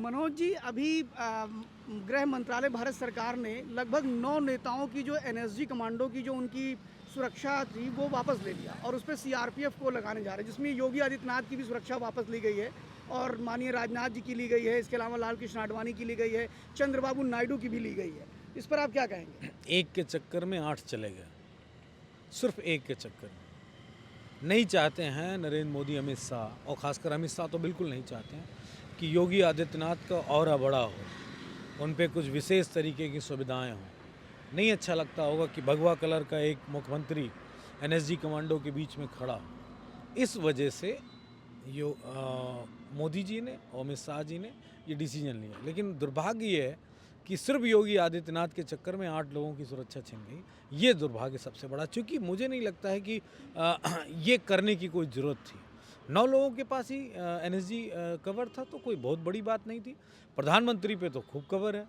मनोज जी, अभी गृह मंत्रालय भारत सरकार ने लगभग 9 नेताओं की जो एनएसजी कमांडो की जो उनकी सुरक्षा थी वो वापस ले लिया और उस पर सीआरपीएफ को लगाने जा रहे हैं, जिसमें योगी आदित्यनाथ की भी सुरक्षा वापस ली गई है और माननीय राजनाथ जी की ली गई है। इसके अलावा लाल कृष्ण आडवाणी की ली गई है, चंद्रबाबू नायडू की भी ली गई है। इस पर आप क्या कहेंगे? एक के चक्कर में 8 चले गए, सिर्फ एक के चक्कर में। नहीं चाहते हैं नरेंद्र मोदी, अमित शाह, और खासकर अमित शाह तो बिल्कुल नहीं चाहते हैं कि योगी आदित्यनाथ का ऑरा बड़ा हो, उन पे कुछ विशेष तरीके की सुविधाएं हों। नहीं अच्छा लगता होगा कि भगवा कलर का एक मुख्यमंत्री एनएसजी कमांडो के बीच में खड़ा हो। इस वजह से मोदी जी ने और अमित शाह जी ने ये डिसीजन लिया। लेकिन दुर्भाग्य ये है कि सिर्फ योगी आदित्यनाथ के चक्कर में 8 लोगों की सुरक्षा छिन गई। ये दुर्भाग्य सबसे बड़ा, क्योंकि मुझे नहीं लगता है कि ये करने की कोई ज़रूरत थी। 9 लोगों के पास ही एनएसजी कवर था, तो कोई बहुत बड़ी बात नहीं थी। प्रधानमंत्री पे तो खूब कवर है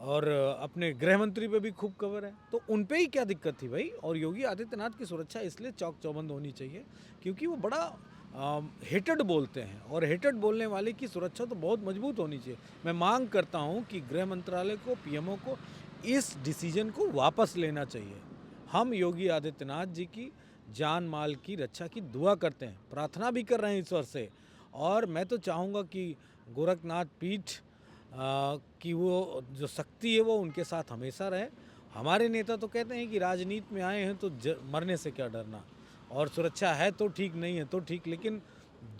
और अपने गृह मंत्री पे भी खूब कवर है, तो उन पे ही क्या दिक्कत थी भाई। और योगी आदित्यनाथ की सुरक्षा इसलिए चौक चौबंद होनी चाहिए क्योंकि वो बड़ा हेटेड बोलते हैं, और हेटेड बोलने वाले की सुरक्षा तो बहुत मजबूत होनी चाहिए। मैं मांग करता हूं कि गृह मंत्रालय को, पीएमओ को इस डिसीजन को वापस लेना चाहिए। हम योगी आदित्यनाथ जी की जान माल की रक्षा की दुआ करते हैं, प्रार्थना भी कर रहे हैं ईश्वर से। और मैं तो चाहूँगा कि गोरखनाथ पीठ कि वो जो शक्ति है वो उनके साथ हमेशा रहे। हमारे नेता तो कहते हैं कि राजनीति में आए हैं तो मरने से क्या डरना, और सुरक्षा है तो ठीक, नहीं है तो ठीक। लेकिन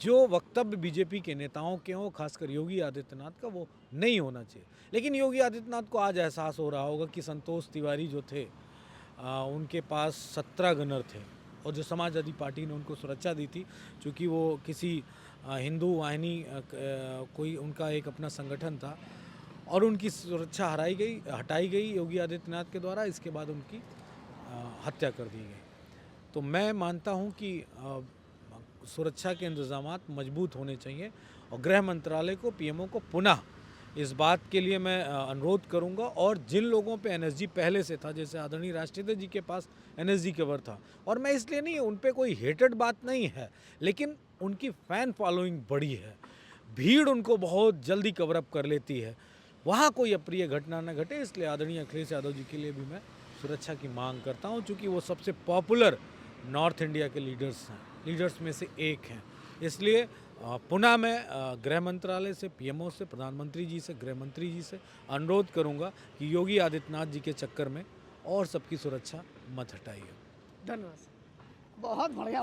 जो वक्तव्य बीजेपी के नेताओं के हों, खासकर योगी आदित्यनाथ का, वो नहीं होना चाहिए। लेकिन योगी आदित्यनाथ को आज एहसास हो रहा होगा कि संतोष तिवारी जो थे, उनके पास 17 गनर थे, और जो समाजवादी पार्टी ने उनको सुरक्षा दी थी, चूँकि वो किसी हिंदू वाहिनी कोई उनका एक अपना संगठन था, और उनकी सुरक्षा हटाई गई योगी आदित्यनाथ के द्वारा। इसके बाद उनकी हत्या कर दी गई। तो मैं मानता हूं कि सुरक्षा के इंतजामात मजबूत होने चाहिए, और गृह मंत्रालय को, पीएमओ को पुनः इस बात के लिए मैं अनुरोध करूंगा। और जिन लोगों पे एनएसजी पहले से था, जैसे आदरणीय राष्ट्रपति जी के पास एनएसजी कवर था, और मैं इसलिए नहीं, उन पे कोई हेटेड बात नहीं है, लेकिन उनकी फ़ैन फॉलोइंग बड़ी है, भीड़ उनको बहुत जल्दी कवरअप कर लेती है, वहाँ कोई अप्रिय घटना न घटे। इसलिए आदरणीय अखिलेश यादव जी के लिए भी मैं सुरक्षा की मांग करता हूँ, चूँकि वो सबसे पॉपुलर नॉर्थ इंडिया के लीडर्स में से एक हैं। इसलिए पुनः मैं गृह मंत्रालय से, पीएमओ से, प्रधानमंत्री जी से, गृह मंत्री जी से अनुरोध करूंगा कि योगी आदित्यनाथ जी के चक्कर में और सबकी सुरक्षा मत हटाइए। धन्यवाद, बहुत बढ़िया।